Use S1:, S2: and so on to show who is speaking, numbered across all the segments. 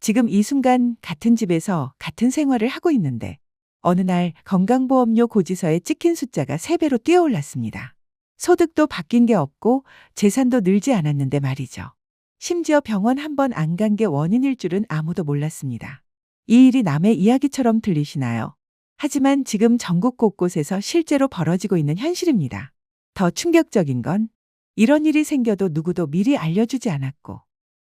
S1: 지금 이 순간 같은 집에서 같은 생활을 하고 있는데 어느 날 건강보험료 고지서에 찍힌 숫자가 3배로 뛰어올랐습니다. 소득도 바뀐 게 없고 재산도 늘지 않았는데 말이죠. 심지어 병원 한 번 안 간 게 원인일 줄은 아무도 몰랐습니다. 이 일이 남의 이야기처럼 들리시나요? 하지만 지금 전국 곳곳에서 실제로 벌어지고 있는 현실입니다. 더 충격적인 건 이런 일이 생겨도 누구도 미리 알려주지 않았고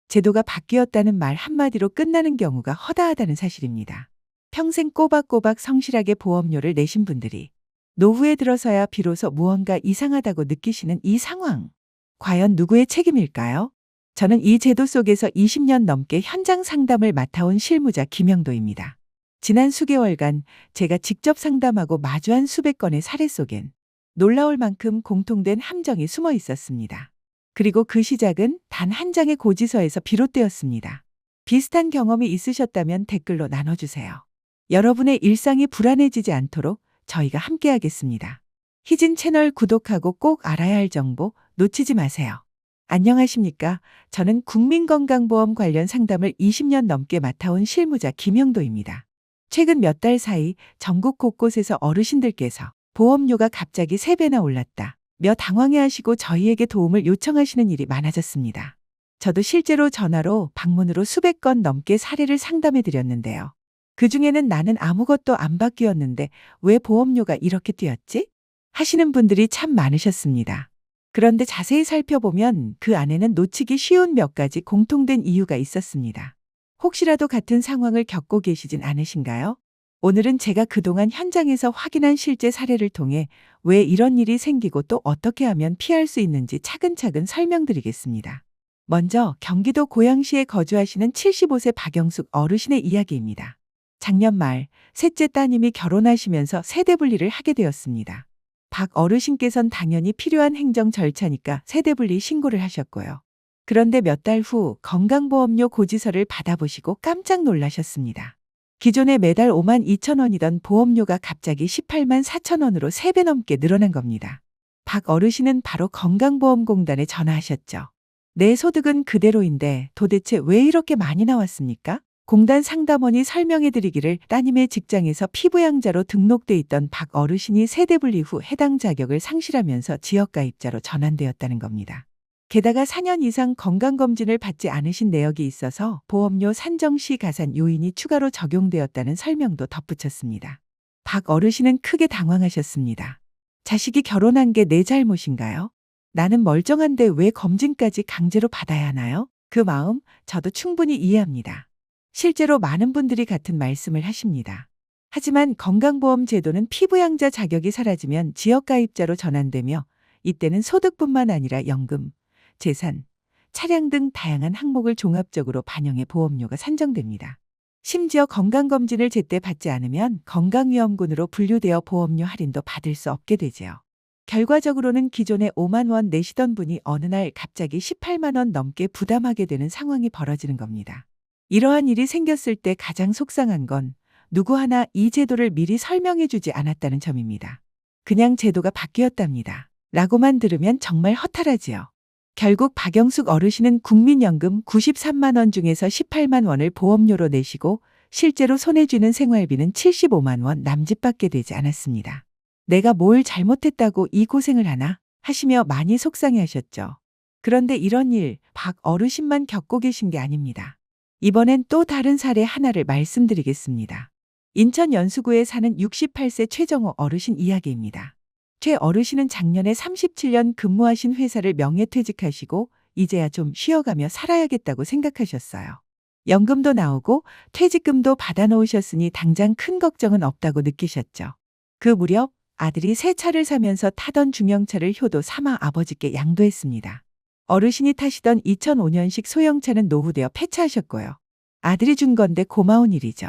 S1: 제도가 바뀌었다는 말 한마디로 끝나는 경우가 허다하다는 사실입니다. 평생 꼬박꼬박 성실하게 보험료를 내신 분들이 노후에 들어서야 비로소 무언가 이상하다고 느끼시는 이 상황. 과연 누구의 책임일까요? 저는 이 제도 속에서 20년 넘게 현장 상담을 맡아온 실무자 김영도입니다. 지난 수개월간 제가 직접 상담하고 마주한 수백 건의 사례 속엔 놀라울 만큼 공통된 함정이 숨어 있었습니다. 그리고 그 시작은 단 한 장의 고지서에서 비롯되었습니다. 비슷한 경험이 있으셨다면 댓글로 나눠주세요. 여러분의 일상이 불안해지지 않도록 저희가 함께하겠습니다. 희진 채널 구독하고 꼭 알아야 할 정보 놓치지 마세요. 안녕하십니까? 저는 국민건강보험 관련 상담을 20년 넘게 맡아온 실무자 김영도입니다. 최근 몇 달 사이 전국 곳곳에서 어르신들께서 보험료가 갑자기 3배나 올랐다 며 당황해하시고 저희에게 도움을 요청하시는 일이 많아졌습니다. 저도 실제로 전화로 방문으로 수백 건 넘게 사례를 상담해 드렸는데요. 그중에는 나는 아무것도 안 바뀌었는데 왜 보험료가 이렇게 뛰었지? 하시는 분들이 참 많으셨습니다. 그런데 자세히 살펴보면 그 안에는 놓치기 쉬운 몇 가지 공통된 이유가 있었습니다. 혹시라도 같은 상황을 겪고 계시진 않으신가요? 오늘은 제가 그동안 현장에서 확인한 실제 사례를 통해 왜 이런 일이 생기고 또 어떻게 하면 피할 수 있는지 차근차근 설명드리겠습니다. 먼저 경기도 고양시에 거주하시는 75세 박영숙 어르신의 이야기입니다. 작년 말 셋째 따님이 결혼하시면서 세대 분리를 하게 되었습니다. 박 어르신께선 당연히 필요한 행정 절차니까 세대 분리 신고를 하셨고요. 그런데 몇 달 후 건강보험료 고지서를 받아보시고 깜짝 놀라셨습니다. 기존에 매달 5만 2천 원이던 보험료가 갑자기 18만 4천 원으로 3배 넘게 늘어난 겁니다. 박 어르신은 바로 건강보험공단에 전화하셨죠. 내 소득은 그대로인데 도대체 왜 이렇게 많이 나왔습니까? 공단 상담원이 설명해 드리기를 따님의 직장에서 피부양자로 등록돼 있던 박 어르신이 세대 분리 후 해당 자격을 상실하면서 지역가입자로 전환되었다는 겁니다. 게다가 4년 이상 건강검진을 받지 않으신 내역이 있어서 보험료 산정 시 가산 요인이 추가로 적용되었다는 설명도 덧붙였습니다. 박 어르신은 크게 당황하셨습니다. 자식이 결혼한 게 내 잘못인가요? 나는 멀쩡한데 왜 검진까지 강제로 받아야 하나요? 그 마음 저도 충분히 이해합니다. 실제로 많은 분들이 같은 말씀을 하십니다. 하지만 건강보험 제도는 피부양자 자격이 사라지면 지역가입자로 전환되며 이때는 소득뿐만 아니라 연금, 재산, 차량 등 다양한 항목을 종합적으로 반영해 보험료가 산정됩니다. 심지어 건강검진을 제때 받지 않으면 건강위험군으로 분류되어 보험료 할인도 받을 수 없게 되지요. 결과적으로는 기존에 5만 원 내시던 분이 어느 날 갑자기 18만 원 넘게 부담하게 되는 상황이 벌어지는 겁니다. 이러한 일이 생겼을 때 가장 속상한 건 누구 하나 이 제도를 미리 설명해 주지 않았다는 점입니다. 그냥 제도가 바뀌었답니다. 라고만 들으면 정말 허탈하지요. 결국 박영숙 어르신은 국민연금 93만 원 중에서 18만 원을 보험료로 내시고 실제로 손에 쥐는 생활비는 75만 원 남짓밖에 되지 않았습니다. 내가 뭘 잘못했다고 이 고생을 하나 하시며 많이 속상해 하셨죠. 그런데 이런 일 박 어르신만 겪고 계신 게 아닙니다. 이번엔 또 다른 사례 하나를 말씀드리겠습니다. 인천 연수구에 사는 68세 최정호 어르신 이야기입니다. 최 어르신은 작년에 37년 근무하신 회사를 명예퇴직하시고 이제야 좀 쉬어가며 살아야겠다고 생각하셨어요. 연금도 나오고 퇴직금도 받아놓으셨으니 당장 큰 걱정은 없다고 느끼셨죠. 그 무렵 아들이 새 차를 사면서 타던 중형차를 효도 삼아 아버지께 양도했습니다. 어르신이 타시던 2005년식 소형차는 노후되어 폐차하셨고요. 아들이 준 건데 고마운 일이죠.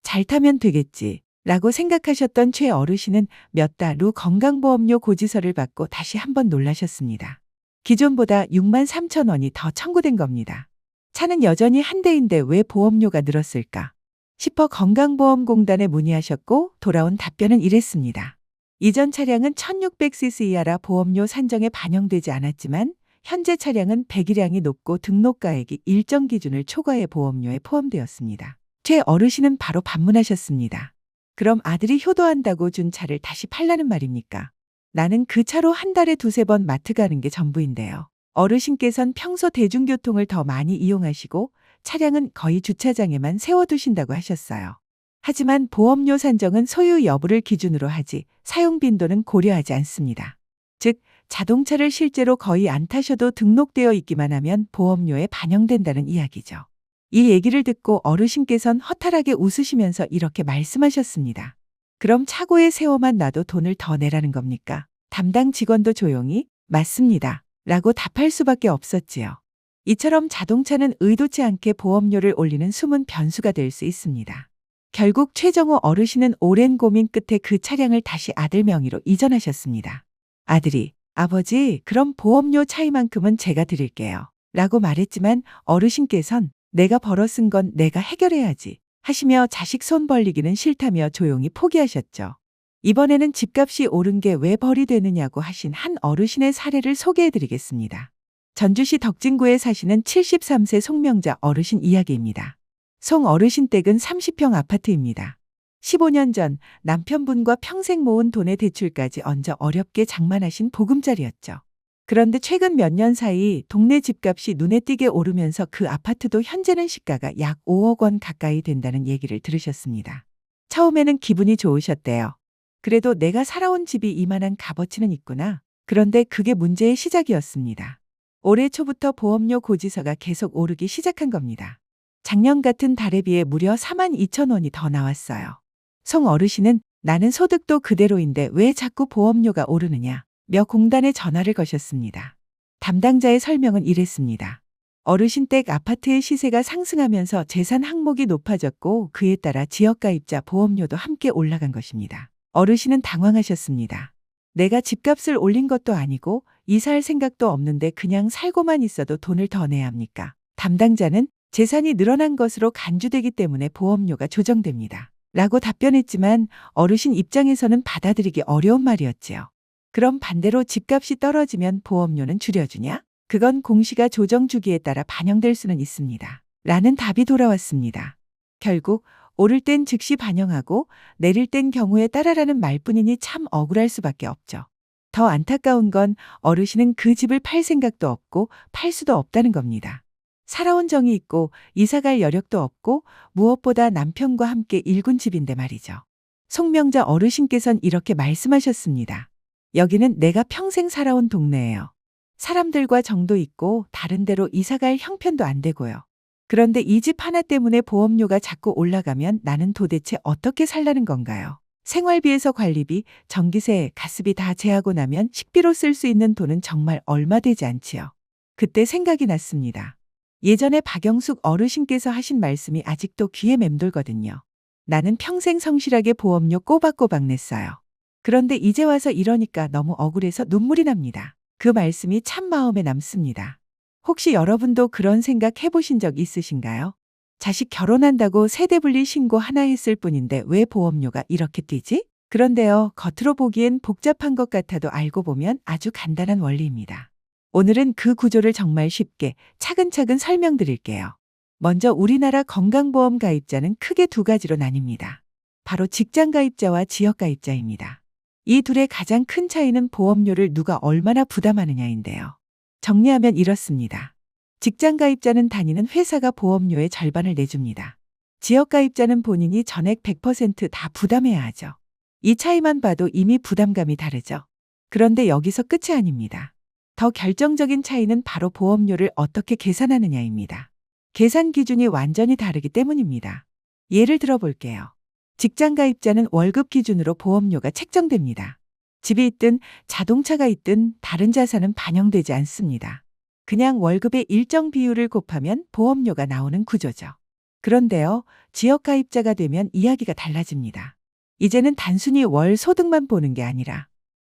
S1: 잘 타면 되겠지 라고 생각하셨던 최 어르신은 몇 달 후 건강보험료 고지서를 받고 다시 한번 놀라셨습니다. 기존보다 6만 3천 원이 더 청구된 겁니다. 차는 여전히 한 대인데 왜 보험료가 늘었을까 싶어 건강보험공단에 문의하셨고 돌아온 답변은 이랬습니다. 이전 차량은 1600cc 이하라 보험료 산정에 반영되지 않았지만 현재 차량은 배기량이 높고 등록가액이 일정 기준을 초과해 보험료에 포함되었습니다. 최 어르신은 바로 반문하셨습니다. 그럼 아들이 효도한다고 준 차를 다시 팔라는 말입니까? 나는 그 차로 한 달에 두세 번 마트 가는 게 전부인데요. 어르신께선 평소 대중교통을 더 많이 이용하시고 차량은 거의 주차장에만 세워두신다고 하셨어요. 하지만 보험료 산정은 소유 여부를 기준으로 하지 사용 빈도는 고려하지 않습니다. 즉, 자동차를 실제로 거의 안 타셔도 등록되어 있기만 하면 보험료에 반영된다는 이야기죠. 이 얘기를 듣고 어르신께선 허탈하게 웃으시면서 이렇게 말씀하셨습니다. 그럼 차고에 세워만 놔도 돈을 더 내라는 겁니까? 담당 직원도 조용히 맞습니다. 라고 답할 수밖에 없었지요. 이처럼 자동차는 의도치 않게 보험료를 올리는 숨은 변수가 될 수 있습니다. 결국 최정호 어르신은 오랜 고민 끝에 그 차량을 다시 아들 명의로 이전하셨습니다. 아들이 아버지, 그럼 보험료 차이만큼은 제가 드릴게요. 라고 말했지만 어르신께선 내가 벌어 쓴 건 내가 해결해야지 하시며 자식 손 벌리기는 싫다며 조용히 포기하셨죠. 이번에는 집값이 오른 게 왜 벌이 되느냐고 하신 한 어르신의 사례를 소개해드리겠습니다. 전주시 덕진구에 사시는 73세 송명자 어르신 이야기입니다. 송 어르신 댁은 30평 아파트입니다. 15년 전 남편분과 평생 모은 돈의 대출까지 얹어 어렵게 장만하신 보금자리였죠. 그런데 최근 몇 년 사이 동네 집값이 눈에 띄게 오르면서 그 아파트도 현재는 시가가 약 5억 원 가까이 된다는 얘기를 들으셨습니다. 처음에는 기분이 좋으셨대요. 그래도 내가 살아온 집이 이만한 값어치는 있구나. 그런데 그게 문제의 시작이었습니다. 올해 초부터 보험료 고지서가 계속 오르기 시작한 겁니다. 작년 같은 달에 비해 무려 42,000원이 더 나왔어요. 송 어르신은 나는 소득도 그대로인데 왜 자꾸 보험료가 오르느냐 며 공단에 전화를 거셨습니다. 담당자의 설명은 이랬습니다. 어르신 댁 아파트의 시세가 상승하면서 재산 항목이 높아졌고 그에 따라 지역가입자 보험료도 함께 올라간 것입니다. 어르신은 당황하셨습니다. 내가 집값을 올린 것도 아니고 이사할 생각도 없는데 그냥 살고만 있어도 돈을 더 내야 합니까? 담당자는 재산이 늘어난 것으로 간주되기 때문에 보험료가 조정됩니다. 라고 답변했지만 어르신 입장에서는 받아들이기 어려운 말이었지요. 그럼 반대로 집값이 떨어지면 보험료는 줄여주냐? 그건 공시가 조정 주기에 따라 반영될 수는 있습니다. 라는 답이 돌아왔습니다. 결국 오를 땐 즉시 반영하고 내릴 땐 경우에 따라라는 말뿐이니 참 억울할 수밖에 없죠. 더 안타까운 건 어르신은 그 집을 팔 생각도 없고 팔 수도 없다는 겁니다. 살아온 정이 있고 이사갈 여력도 없고 무엇보다 남편과 함께 일군 집인데 말이죠. 송명자 어르신께선 이렇게 말씀하셨습니다. 여기는 내가 평생 살아온 동네예요. 사람들과 정도 있고 다른 데로 이사갈 형편도 안 되고요. 그런데 이 집 하나 때문에 보험료가 자꾸 올라가면 나는 도대체 어떻게 살라는 건가요? 생활비에서 관리비, 전기세, 가스비 다 제하고 나면 식비로 쓸 수 있는 돈은 정말 얼마 되지 않지요. 그때 생각이 났습니다. 예전에 박영숙 어르신께서 하신 말씀이 아직도 귀에 맴돌거든요. 나는 평생 성실하게 보험료 꼬박꼬박 냈어요. 그런데 이제 와서 이러니까 너무 억울해서 눈물이 납니다. 그 말씀이 참 마음에 남습니다. 혹시 여러분도 그런 생각 해보신 적 있으신가요? 자식 결혼한다고 세대분리 신고 하나 했을 뿐인데 왜 보험료가 이렇게 뛰지? 그런데요, 겉으로 보기엔 복잡한 것 같아도 알고 보면 아주 간단한 원리입니다. 오늘은 그 구조를 정말 쉽게 차근차근 설명드릴게요. 먼저 우리나라 건강보험 가입자는 크게 두 가지로 나뉩니다. 바로 직장 가입자와 지역 가입자입니다. 이 둘의 가장 큰 차이는 보험료를 누가 얼마나 부담하느냐인데요. 정리하면 이렇습니다. 직장 가입자는 다니는 회사가 보험료의 절반을 내줍니다. 지역 가입자는 본인이 전액 100% 부담해야 하죠. 이 차이만 봐도 이미 부담감이 다르죠. 그런데 여기서 끝이 아닙니다. 더 결정적인 차이는 바로 보험료를 어떻게 계산하느냐입니다. 계산 기준이 완전히 다르기 때문입니다. 예를 들어 볼게요. 직장 가입자는 월급 기준으로 보험료가 책정됩니다. 집이 있든 자동차가 있든 다른 자산은 반영되지 않습니다. 그냥 월급의 일정 비율을 곱하면 보험료가 나오는 구조죠. 그런데요, 지역 가입자가 되면 이야기가 달라집니다. 이제는 단순히 월 소득만 보는 게 아니라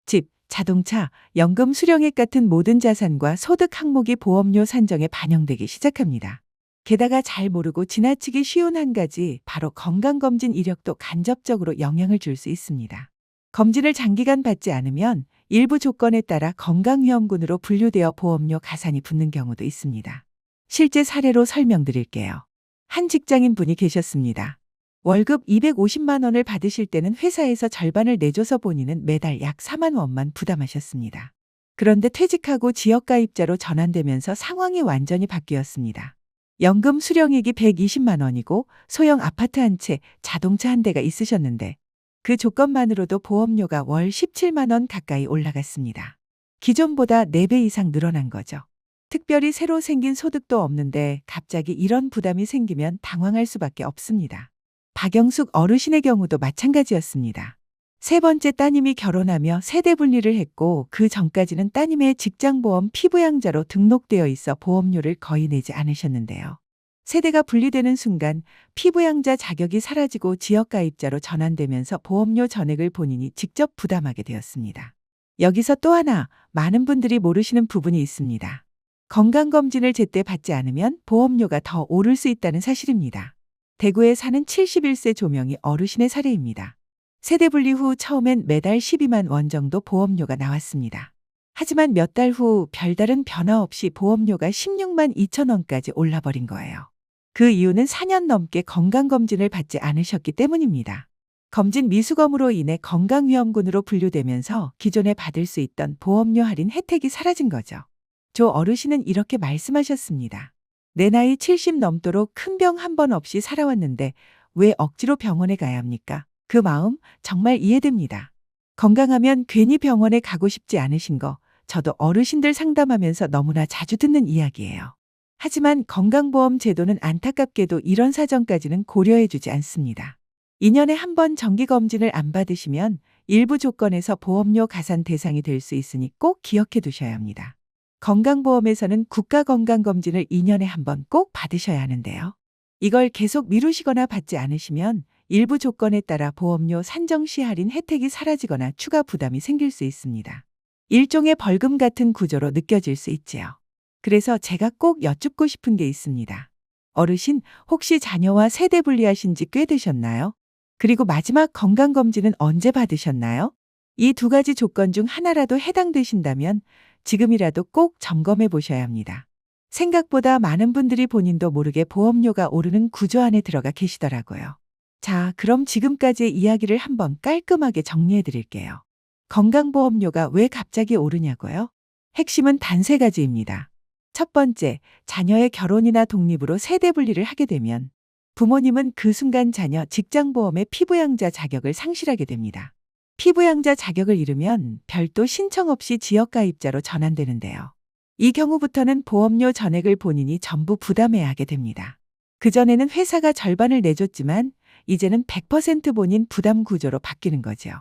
S1: 집, 자동차, 연금 수령액 같은 모든 자산과 소득 항목이 보험료 산정에 반영되기 시작합니다. 게다가 잘 모르고 지나치기 쉬운 한 가지, 바로 건강검진 이력도 간접적으로 영향을 줄 수 있습니다. 검진을 장기간 받지 않으면 일부 조건에 따라 건강위험군으로 분류되어 보험료 가산이 붙는 경우도 있습니다. 실제 사례로 설명드릴게요. 한 직장인 분이 계셨습니다. 월급 250만 원을 받으실 때는 회사에서 절반을 내줘서 본인은 매달 약 4만 원만 부담하셨습니다. 그런데 퇴직하고 지역가입자로 전환되면서 상황이 완전히 바뀌었습니다. 연금 수령액이 120만 원이고 소형 아파트 한 채, 자동차 한 대가 있으셨는데 그 조건만으로도 보험료가 월 17만 원 가까이 올라갔습니다. 기존보다 4배 이상 늘어난 거죠. 특별히 새로 생긴 소득도 없는데 갑자기 이런 부담이 생기면 당황할 수밖에 없습니다. 박영숙 어르신의 경우도 마찬가지였습니다. 세 번째 따님이 결혼하며 세대 분리를 했고 그 전까지는 따님의 직장보험 피부양자로 등록되어 있어 보험료를 거의 내지 않으셨는데요. 세대가 분리되는 순간 피부양자 자격이 사라지고 지역가입자로 전환되면서 보험료 전액을 본인이 직접 부담하게 되었습니다. 여기서 또 하나 많은 분들이 모르시는 부분이 있습니다. 건강검진을 제때 받지 않으면 보험료가 더 오를 수 있다는 사실입니다. 대구에 사는 71세 조명희 어르신의 사례입니다. 세대 분리 후 처음엔 매달 12만 원 정도 보험료가 나왔습니다. 하지만 몇 달 후 별다른 변화 없이 보험료가 16만 2천 원까지 올라버린 거예요. 그 이유는 4년 넘게 건강검진을 받지 않으셨기 때문입니다. 검진 미수검으로 인해 건강위험군으로 분류되면서 기존에 받을 수 있던 보험료 할인 혜택이 사라진 거죠. 조 어르신은 이렇게 말씀하셨습니다. 내 나이 70 넘도록 큰 병 한 번 없이 살아왔는데 왜 억지로 병원에 가야 합니까? 그 마음 정말 이해됩니다. 건강하면 괜히 병원에 가고 싶지 않으신 거 저도 어르신들 상담하면서 너무나 자주 듣는 이야기예요. 하지만 건강보험 제도는 안타깝게도 이런 사정까지는 고려해주지 않습니다. 2년에 한 번 정기검진을 안 받으시면 일부 조건에서 보험료 가산 대상이 될 수 있으니 꼭 기억해 두셔야 합니다. 건강보험에서는 국가건강검진을 2년에 한 번 꼭 받으셔야 하는데요. 이걸 계속 미루시거나 받지 않으시면 일부 조건에 따라 보험료 산정 시 할인 혜택이 사라지거나 추가 부담이 생길 수 있습니다. 일종의 벌금 같은 구조로 느껴질 수 있지요. 그래서 제가 꼭 여쭙고 싶은 게 있습니다. 어르신, 혹시 자녀와 세대 분리하신 지 꽤 되셨나요? 그리고 마지막 건강검진은 언제 받으셨나요? 이 두 가지 조건 중 하나라도 해당되신다면 지금이라도 꼭 점검해 보셔야 합니다. 생각보다 많은 분들이 본인도 모르게 보험료가 오르는 구조 안에 들어가 계시더라고요. 자, 그럼 지금까지의 이야기를 한번 깔끔하게 정리해 드릴게요. 건강보험료가 왜 갑자기 오르냐고요? 핵심은 단 3가지입니다. 첫 번째, 자녀의 결혼이나 독립으로 세대 분리를 하게 되면 부모님은 그 순간 자녀 직장보험의 피부양자 자격을 상실하게 됩니다. 피부양자 자격을 잃으면 별도 신청 없이 지역가입자로 전환되는데요. 이 경우부터는 보험료 전액을 본인이 전부 부담해야 하게 됩니다. 그전에는 회사가 절반을 내줬지만 이제는 100% 본인 부담 구조로 바뀌는 거죠.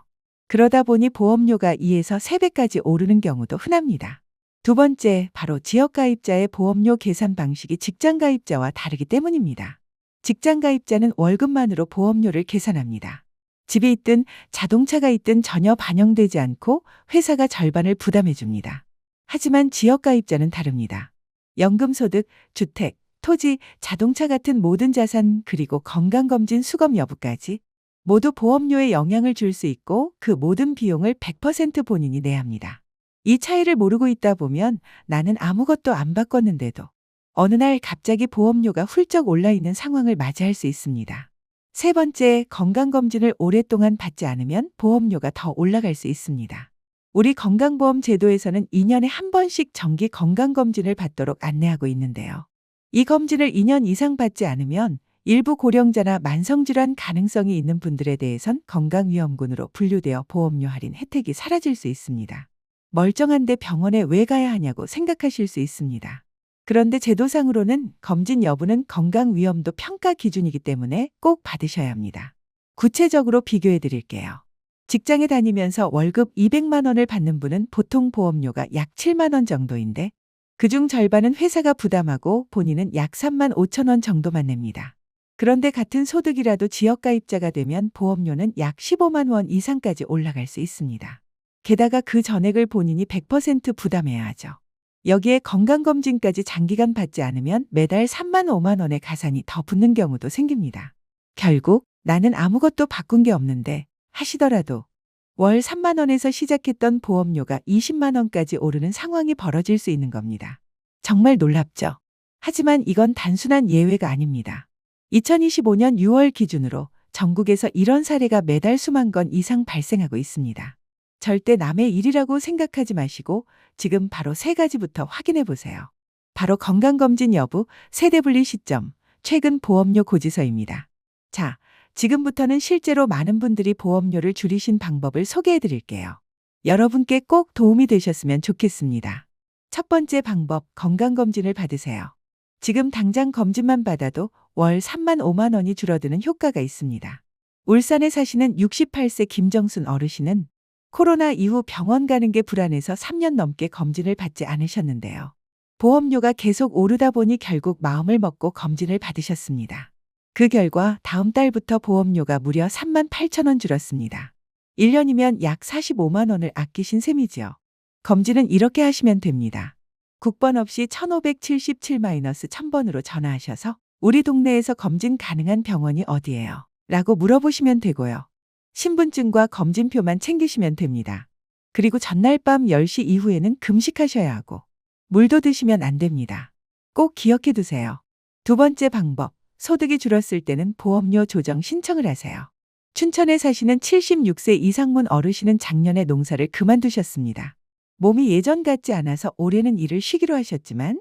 S1: 그러다 보니 보험료가 2에서 3배까지 오르는 경우도 흔합니다. 두 번째, 바로 지역가입자의 보험료 계산 방식이 직장가입자와 다르기 때문입니다. 직장가입자는 월급만으로 보험료를 계산합니다. 집이 있든 자동차가 있든 전혀 반영되지 않고 회사가 절반을 부담해 줍니다. 하지만 지역가입자는 다릅니다. 연금소득, 주택, 토지, 자동차 같은 모든 자산 그리고 건강검진 수검 여부까지 모두 보험료에 영향을 줄 수 있고 그 모든 비용을 100% 본인이 내야 합니다. 이 차이를 모르고 있다 보면 나는 아무것도 안 바꿨는데도 어느 날 갑자기 보험료가 훌쩍 올라있는 상황을 맞이할 수 있습니다. 세 번째, 건강검진을 오랫동안 받지 않으면 보험료가 더 올라갈 수 있습니다. 우리 건강보험 제도에서는 2년에 한 번씩 정기 건강검진을 받도록 안내하고 있는데요. 이 검진을 2년 이상 받지 않으면 일부 고령자나 만성질환 가능성이 있는 분들에 대해선 건강위험군으로 분류되어 보험료 할인 혜택이 사라질 수 있습니다. 멀쩡한데 병원에 왜 가야 하냐고 생각하실 수 있습니다. 그런데 제도상으로는 검진 여부는 건강위험도 평가 기준이기 때문에 꼭 받으셔야 합니다. 구체적으로 비교해 드릴게요. 직장에 다니면서 월급 200만 원을 받는 분은 보통 보험료가 약 7만 원 정도인데 그중 절반은 회사가 부담하고 본인은 약 3만 5천 원 정도만 냅니다. 그런데 같은 소득이라도 지역가입자가 되면 보험료는 약 15만 원 이상까지 올라갈 수 있습니다. 게다가 그 전액을 본인이 100% 부담해야 하죠. 여기에 건강검진까지 장기간 받지 않으면 매달 3만 5만 원의 가산이 더 붙는 경우도 생깁니다. 결국 나는 아무것도 바꾼 게 없는데 하시더라도 월 3만 원에서 시작했던 보험료가 20만 원까지 오르는 상황이 벌어질 수 있는 겁니다. 정말 놀랍죠? 하지만 이건 단순한 예외가 아닙니다. 2025년 6월 기준으로 전국에서 이런 사례가 매달 수만 건 이상 발생하고 있습니다. 절대 남의 일이라고 생각하지 마시고 지금 바로 세 가지부터 확인해 보세요. 바로 건강검진 여부, 세대분리 시점, 최근 보험료 고지서입니다. 자, 지금부터는 실제로 많은 분들이 보험료를 줄이신 방법을 소개해 드릴게요. 여러분께 꼭 도움이 되셨으면 좋겠습니다. 첫 번째 방법, 건강검진을 받으세요. 지금 당장 검진만 받아도 월 3만 5만 원이 줄어드는 효과가 있습니다. 울산에 사시는 68세 김정순 어르신은 코로나 이후 병원 가는 게 불안해서 3년 넘게 검진을 받지 않으셨는데요. 보험료가 계속 오르다 보니 결국 마음을 먹고 검진을 받으셨습니다. 그 결과 다음 달부터 보험료가 무려 3만 8천 원 줄었습니다. 1년이면 약 45만 원을 아끼신 셈이지요. 검진은 이렇게 하시면 됩니다. 국번 없이 1577-1000번으로 전화하셔서 우리 동네에서 검진 가능한 병원이 어디예요? 라고 물어보시면 되고요. 신분증과 검진표만 챙기시면 됩니다. 그리고 전날 밤 10시 이후에는 금식하셔야 하고 물도 드시면 안 됩니다. 꼭 기억해 두세요. 두 번째 방법, 소득이 줄었을 때는 보험료 조정 신청을 하세요. 춘천에 사시는 76세 이상문 어르신은 작년에 농사를 그만두셨습니다. 몸이 예전 같지 않아서 올해는 일을 쉬기로 하셨지만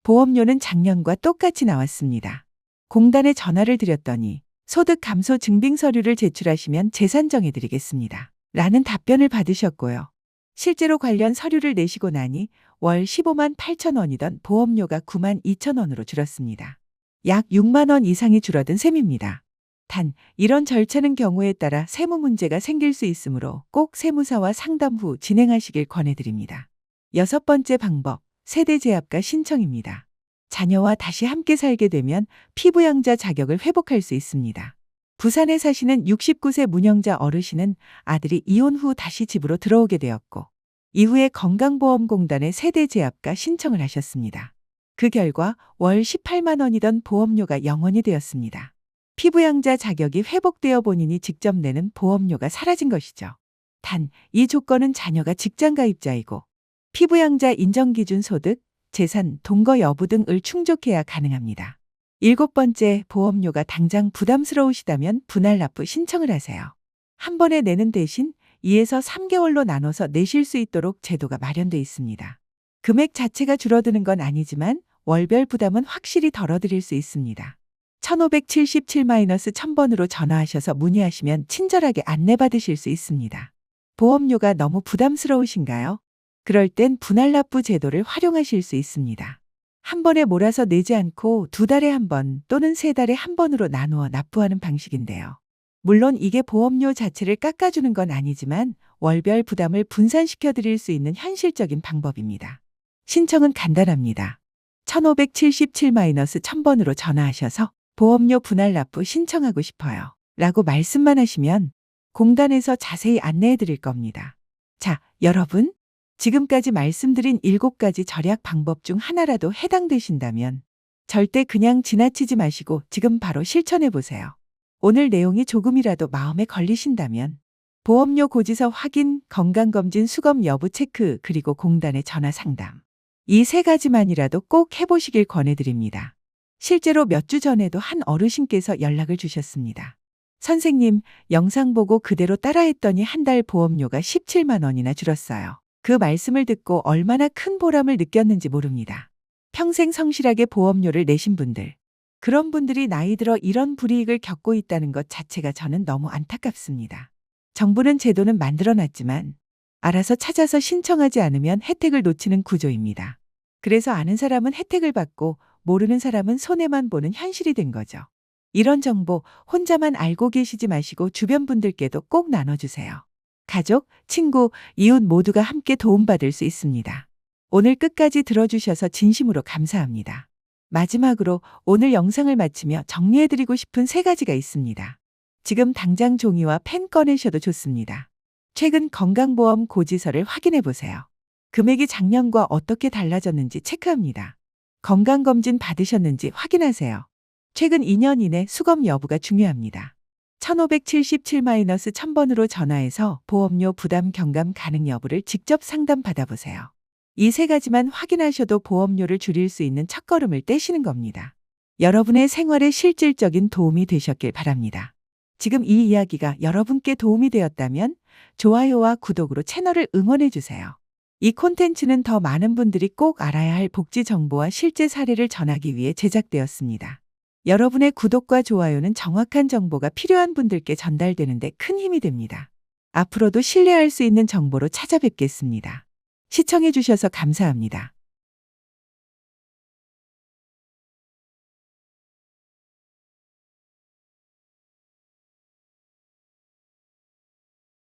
S1: 보험료는 작년과 똑같이 나왔습니다. 공단에 전화를 드렸더니 소득 감소 증빙 서류를 제출하시면 재산 정해드리겠습니다. 라는 답변을 받으셨고요. 실제로 관련 서류를 내시고 나니 월 15만 8천 원이던 보험료가 9만 2천 원으로 줄었습니다. 약 6만 원 이상이 줄어든 셈입니다. 단, 이런 절차는 경우에 따라 세무 문제가 생길 수 있으므로 꼭 세무사와 상담 후 진행하시길 권해드립니다. 여섯 번째 방법, 세대제압과 신청입니다. 자녀와 다시 함께 살게 되면 피부양자 자격을 회복할 수 있습니다. 부산에 사시는 69세 문영자 어르신은 아들이 이혼 후 다시 집으로 들어오게 되었고 이후에 건강보험공단에 세대제압과 신청을 하셨습니다. 그 결과 월 18만 원이던 보험료가 0원이 되었습니다. 피부양자 자격이 회복되어 본인이 직접 내는 보험료가 사라진 것이죠. 단, 이 조건은 자녀가 직장가입자이고 피부양자 인정기준 소득, 재산, 동거 여부 등을 충족해야 가능합니다. 일곱 번째, 보험료가 당장 부담스러우시다면 분할 납부 신청을 하세요. 한 번에 내는 대신 2에서 3개월로 나눠서 내실 수 있도록 제도가 마련돼 있습니다. 금액 자체가 줄어드는 건 아니지만 월별 부담은 확실히 덜어드릴 수 있습니다. 1577-1000번으로 전화하셔서 문의하시면 친절하게 안내받으실 수 있습니다. 보험료가 너무 부담스러우신가요? 그럴 땐 분할납부 제도를 활용하실 수 있습니다. 한 번에 몰아서 내지 않고 2달에 한 번 또는 3달에 한 번으로 나누어 납부하는 방식인데요. 물론 이게 보험료 자체를 깎아주는 건 아니지만 월별 부담을 분산시켜 드릴 수 있는 현실적인 방법입니다. 신청은 간단합니다. 1577-1000번으로 전화하셔서 보험료 분할납부 신청하고 싶어요. 라고 말씀만 하시면 공단에서 자세히 안내해 드릴 겁니다. 자, 여러분, 지금까지 말씀드린 7가지 절약 방법 중 하나라도 해당되신다면 절대 그냥 지나치지 마시고 지금 바로 실천해 보세요. 오늘 내용이 조금이라도 마음에 걸리신다면 보험료 고지서 확인, 건강검진 수검 여부 체크, 그리고 공단의 전화 상담. 이 3가지만이라도 꼭 해보시길 권해드립니다. 실제로 몇 주 전에도 한 어르신께서 연락을 주셨습니다. 선생님, 영상 보고 그대로 따라했더니 한 달 보험료가 17만 원이나 줄었어요. 그 말씀을 듣고 얼마나 큰 보람을 느꼈는지 모릅니다. 평생 성실하게 보험료를 내신 분들, 그런 분들이 나이 들어 이런 불이익을 겪고 있다는 것 자체가 저는 너무 안타깝습니다. 정부는 제도는 만들어놨지만 알아서 찾아서 신청하지 않으면 혜택을 놓치는 구조입니다. 그래서 아는 사람은 혜택을 받고 모르는 사람은 손해만 보는 현실이 된 거죠. 이런 정보 혼자만 알고 계시지 마시고 주변 분들께도 꼭 나눠주세요. 가족, 친구, 이웃 모두가 함께 도움받을 수 있습니다. 오늘 끝까지 들어주셔서 진심으로 감사합니다. 마지막으로 오늘 영상을 마치며 정리해드리고 싶은 3가지가 있습니다. 지금 당장 종이와 펜 꺼내셔도 좋습니다. 최근 건강보험 고지서를 확인해 보세요. 금액이 작년과 어떻게 달라졌는지 체크합니다. 건강검진 받으셨는지 확인하세요. 최근 2년 이내 수검 여부가 중요합니다. 1577-1000번으로 전화해서 보험료 부담 경감 가능 여부를 직접 상담 받아보세요. 이 세 가지만 확인하셔도 보험료를 줄일 수 있는 첫걸음을 떼시는 겁니다. 여러분의 생활에 실질적인 도움이 되셨길 바랍니다. 지금 이 이야기가 여러분께 도움이 되었다면 좋아요와 구독으로 채널을 응원해 주세요. 이 콘텐츠는 더 많은 분들이 꼭 알아야 할 복지 정보와 실제 사례를 전하기 위해 제작되었습니다. 여러분의 구독과 좋아요는 정확한 정보가 필요한 분들께 전달되는 데 큰 힘이 됩니다. 앞으로도 신뢰할 수 있는 정보로 찾아뵙겠습니다. 시청해 주셔서 감사합니다.